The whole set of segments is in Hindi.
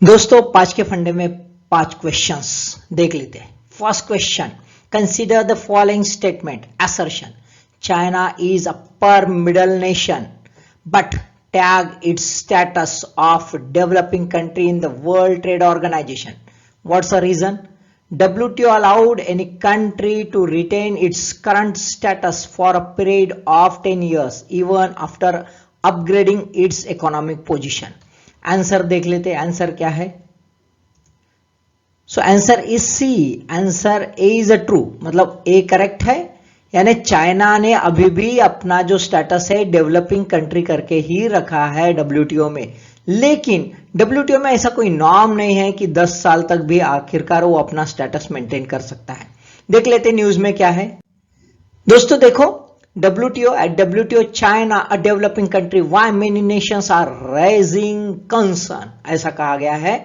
दोस्तों पांच के फंडे में 5 क्वेश्चंस देख लेते हैं। First question, consider the following statement assertion China is upper middle nation but tag its status of developing country in the world trade organisation. What's the reason? WTO allowed any country to retain its current status for a period of 10 years even after upgrading its economic position। Answer देख लेते हैं, आंसर क्या है? So answer is C, answer A is a true, मतलब ए करेक्ट है। यानी चाइना ने अभी भी अपना जो स्टेटस है डेवलपिंग कंट्री करके ही रखा है WTO में, लेकिन WTO में ऐसा कोई नॉर्म नहीं है कि 10 साल तक भी आखिरकार वो अपना स्टेटस मेंटेन कर सकता है। देख लेते न्यूज में क्या है। दोस्तों देखो, at WTO China a developing country, why many nations are raising concern, ऐसा कहा गया है।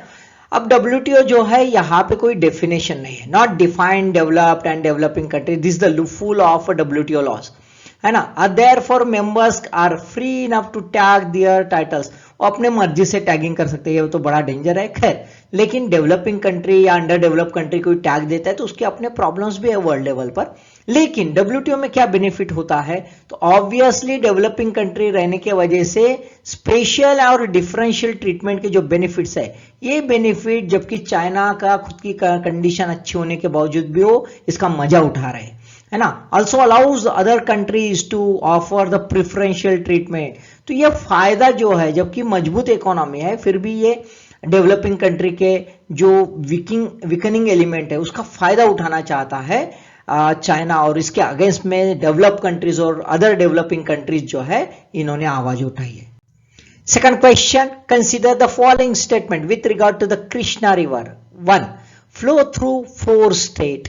अब WTO जो है यहाँ पे कोई डेफिनेशन नहीं है, not defined developed and developing country, this the loophole of WTO laws, है ना। Therefore members are free enough to tag their titles, वो अपने मर्जी से टैगिंग कर सकते हैं, वो तो बड़ा डेंजर है। खैर, लेकिन डेवलपिंग कंट्री या अंडर डेवलप कंट्री कोई टैग देता है तो उसके अपने प्रॉब्लम्स भी है वर्ल्ड लेवल पर। लेकिन WTO में क्या बेनिफिट होता है? तो ऑब्वियसली डेवलपिंग कंट्री रहने की वजह से स्पेशल और डिफरेंशियल ट्रीटमेंट के जो बेनिफिट्स है, ये बेनिफिट जबकि चाइना का खुद की कंडीशन अच्छी होने के बावजूद भी वो इसका मजा उठा रहे हैं, है ना। Also allows other countries to offer the preferential treatment. तो ये फायदा जो है, जबकि मजबूत इकोनॉमी है फिर भी ये डेवलपिंग कंट्री के जो वीकनिंग एलिमेंट है उसका फायदा उठाना चाहता है चाइना, और इसके अगेंस्ट में डेवलप कंट्रीज और अदर डेवलपिंग कंट्रीज जो है इन्होंने आवाज उठाई है। Second question, consider the following statement with regard to the Krishna river. 1, flow through 4 state.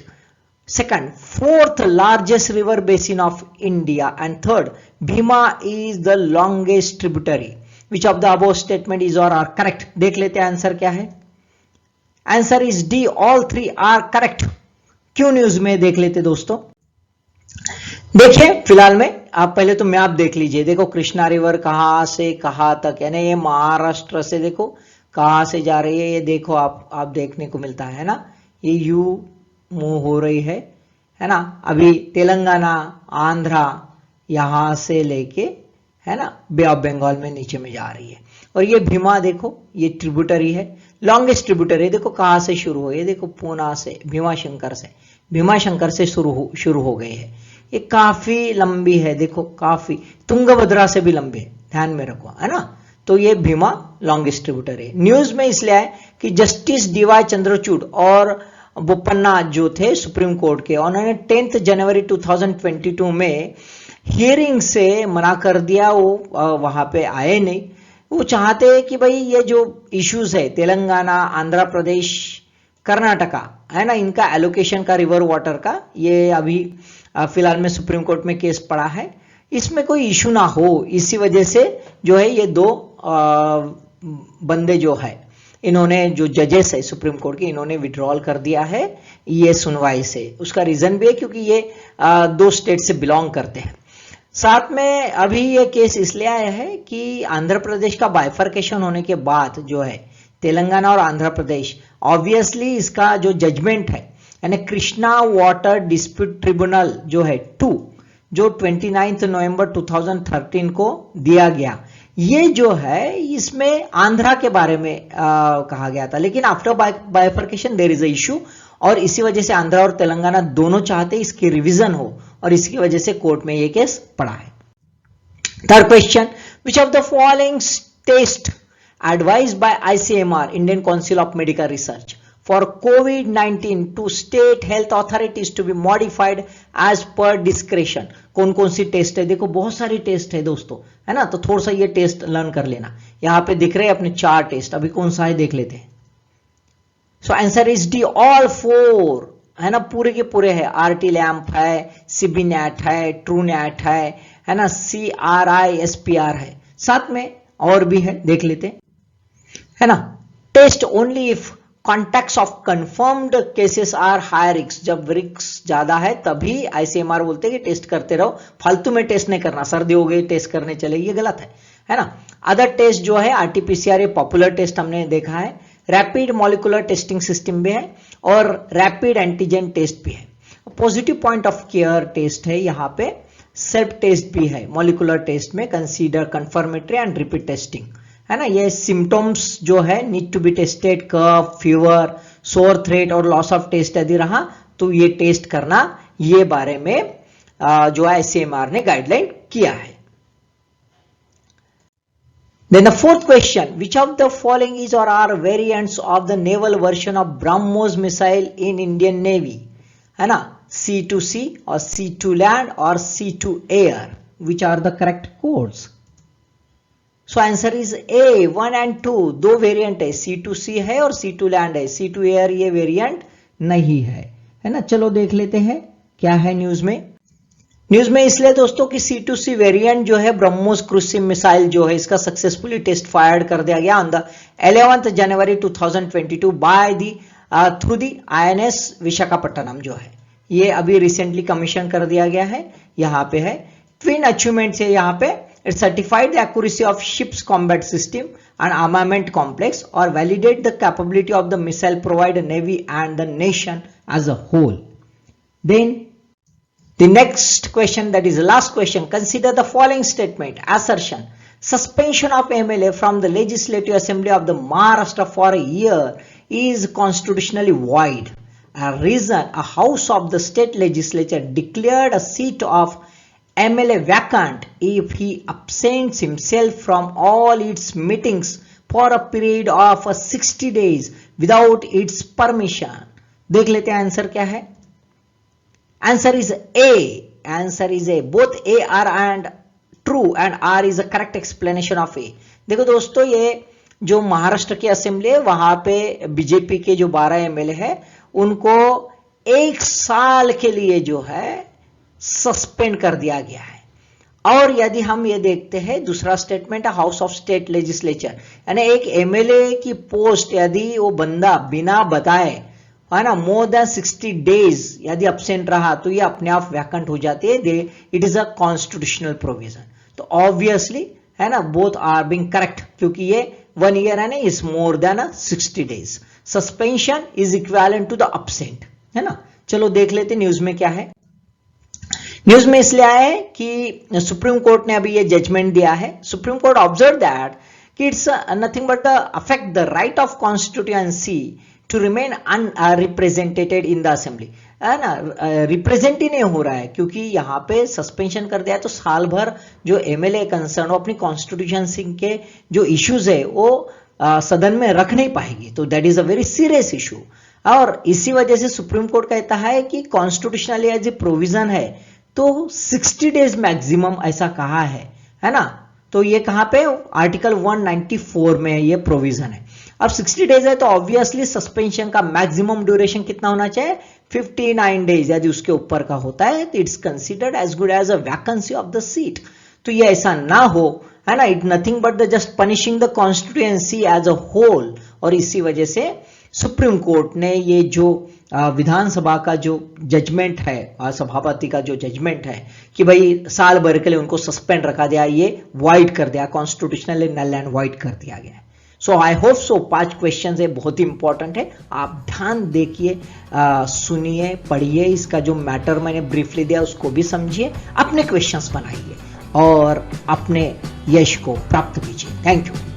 Second, 4th largest river basin of India, and third, Bhima is the longest tributary. Which of the above statement is or are correct? देख लेते हैं आंसर क्या है। Answer is D, all 3 are correct। क्यों न्यूज में देख लेते दोस्तों। देखिए फिलहाल में आप पहले तो मैप देख लीजिए। देखो कृष्णा रिवर कहां से कहां तक, यानी ये महाराष्ट्र से देखो कहां से जा रही है, ये देखो आप देखने को मिलता है ना, ये यू मूव हो रही है ना। अभी तेलंगाना, आंध्रा यहां से लेके, है ना, बे ऑफ बंगाल में नीचे में जा रही है। और ये भीमा देखो, ये ट्रिब्यूटरी है, लॉन्गेस्ट ट्रिब्यूटरी। देखो कहां से शुरू हो, ये देखो पूना से, भीमा शंकर से शुरू हो गई है। ये काफी लंबी है, देखो काफी, तुंगभद्रा से भी लंबी है, ध्यान में रखो, है ना। तो ये भीमा लॉन्गेस्ट ट्रिब्यूटरी है। न्यूज में इसलिए है कि जस्टिस DY चंद्रचूड़ और बोपन्ना जो थे सुप्रीम कोर्ट के, उन्होंने 10 जनवरी 2022 में हियरिंग से मना कर दिया, वो वहां पे आए नहीं। वो चाहते हैं कि भाई ये जो इश्यूज है तेलंगाना, आंध्र प्रदेश, कर्नाटका, है ना, इनका एलोकेशन का रिवर वाटर का, ये अभी फिलहाल में सुप्रीम कोर्ट में केस पड़ा है, इसमें कोई इशू ना हो, इसी वजह से जो है ये 2 बंदे जो है, इन्होंने जो जजेस है सुप्रीम कोर्ट के, इन्होंने विड्रॉल कर दिया है ये सुनवाई से। उसका रीजन भी है क्योंकि ये 2 स्टेट से बिलोंग करते हैं। साथ में अभी ये केस इसलिए आया है कि आंध्र प्रदेश का बाइफर्केशन होने के बाद जो है तेलंगाना और आंध्र प्रदेश, ऑब्वियसली इसका जो जजमेंट है, यानी कृष्णा वाटर डिस्प्यूट ट्रिब्यूनल जो है 2, जो 29 नवंबर 2013 को दिया गया, ये जो है इसमें आंध्रा के बारे में कहा गया था, लेकिन after bifurcation there is a issue, और इसी वजह से आंध्रा और तेलंगाना दोनों चाहते इसकी रिवीजन हो, और इसकी वजह से कोर्ट में ये केस पड़ा है। Third question, which of the following test advised by ICMR, Indian Council of Medical Research, for COVID-19 to state health authorities to be modified as per discretion? कौन कौन सी टेस्ट है? देखो बहुत सारी टेस्ट है दोस्तों, है ना, तो थोड़ा सा ये टेस्ट लर्न कर लेना। यहाँ पे दिख रहे हैं अपने 4 टेस्ट, अभी कौन सा है देख लेते हैं। सो आंसर इज डी, ऑल 4, है ना, पूरे के पूरे है। RT लैम्प है, CBNAT है, TrueNAT है ना, CRISPR है, साथ में और भी है, देख लेते हैं, है ना। Test only if contacts of confirmed cases are high risk, जब रिस्क ज्यादा है तभी ICMR बोलते हैं कि टेस्ट करते रहो, फालतू में टेस्ट नहीं करना, सर्दी हो गई टेस्ट करने चले, ये गलत है ना। अदर टेस्ट जो है RT-PCR, ये पॉपुलर टेस्ट हमने देखा है। रैपिड मॉलिकुलर टेस्टिंग सिस्टम भी है और रैपिड एंटीजन टेस्ट भी है। Positive point of care test है, यहाँ पे सेल्फ टेस्ट भी है। मॉलिकुलर टेस्ट में consider confirmatory and repeat testing है ना। ये सिम्टम्स जो है need to be tested, cough, fever, sore throat और लॉस ऑफ टेस्ट यदि रहा तो ये टेस्ट करना, ये बारे में जो है ICMR ने गाइडलाइन किया है। Then the fourth question, which of the following is or are variants of the naval version of BrahMos missile in Indian Navy? है ना, C2C or C2 land or C2 air? Which are the correct codes? So answer is A, 1 and 2, दो वेरिएंट है, C2C है और C2 land है। C2 air ये वेरिएंट नहीं है ना। चलो देख लेते हैं क्या है न्यूज में। न्यूज में इसलिए दोस्तों कि C2C वेरिएंट जो है ब्रह्मोस क्रूज मिसाइल जो है इसका सक्सेसफुली टेस्ट फायर्ड कर दिया गया on the 11th January 2022 by the through the INS Visakhapatnam जो है, ये अभी रिसेंटली कमीशन कर दिया गया है। यहाँ पे है ट्विन अचीवमेंट्स है, यहाँ पे it certified the accuracy of ships combat system and armament complex और validate the capability of the missile provide navy and the nation as a whole. Then the next question, that is the last question, consider the following statement. Assertion: suspension of MLA from the Legislative Assembly of the Maharashtra for a year is constitutionally void. A reason: a house of the state legislature declared a seat of MLA vacant if he absents himself from all its meetings for a period of 60 days without its permission. देख लेते हैं आंसर क्या है। Answer is A. Answer is A. Both A are and true and R is a correct explanation of A. देखो दोस्तों, ये जो महाराष्ट्र की असेंबली है वहां पे बीजेपी के जो 12 MLA है उनको 1 साल के लिए जो है सस्पेंड कर दिया गया है। और यदि हम ये देखते हैं दूसरा स्टेटमेंट है हाउस ऑफ स्टेट लेजिस्लेचर, यानी एक MLA की पोस्ट यदि वो बंदा बिना बताए है ना मोर देन 60 डेज यदि अब्सेंट रहा तो ये अपने आप वैकेंट हो जाती है। It is a constitutional provision. तो ऑब्वियसली है ना बोथ आर बीइंग करेक्ट, क्योंकि ये 1 ईयर है ना, is more than 60 days. Suspension is equivalent to the absent, है ना। चलो देख लेते न्यूज में क्या है। न्यूज में इसलिए आया है कि सुप्रीम कोर्ट ने अभी ये जजमेंट दिया है। सुप्रीम कोर्ट ऑब्जर्व दैट कि it's nothing but the affect the right of constituency to remain unrepresented in the assembly, है ना। रिप्रेजेंट ही नहीं हो रहा है, क्योंकि यहाँ पे सस्पेंशन कर दिया है तो साल भर जो MLA कंसर्न वो अपनी कॉन्स्टिट्यूशंसी के जो इश्यूज है वो सदन में रख नहीं पाएगी। तो that is a very serious issue. और इसी वजह से सुप्रीम कोर्ट कहता है कि कॉन्स्टिट्यूशनली एज ए प्रोविजन है तो 60 डेज मैक्सिमम ऐसा कहा है ना। तो ये कहाँ पे आर्टिकल 194 में ये प्रोविजन है। अब 60 डेज है तो ऑब्वियसली सस्पेंशन का मैक्सिमम ड्यूरेशन कितना होना चाहिए, 59 डेज। यदि उसके ऊपर का होता है तो it's considered as good as a vacancy of the seat. तो ये ऐसा ना हो, है ना, it nothing but the just punishing the constituency as a whole. और इसी वजह से सुप्रीम कोर्ट ने ये जो विधानसभा का जो जजमेंट है, सभापति का जो जजमेंट है कि भाई साल भर के लिए उनको सस्पेंड रखा दिया, ये वाइड कर दिया, कॉन्स्टिट्यूशनली नल एंड वाइड कर दिया गया है। सो आई होप सो 5 क्वेश्चन है, बहुत ही इंपॉर्टेंट है। आप ध्यान देखिए, सुनिए, पढ़िए, इसका जो मैटर मैंने ब्रीफली दिया उसको भी समझिए, अपने क्वेश्चंस बनाइए और अपने यश को प्राप्त कीजिए। Thank you.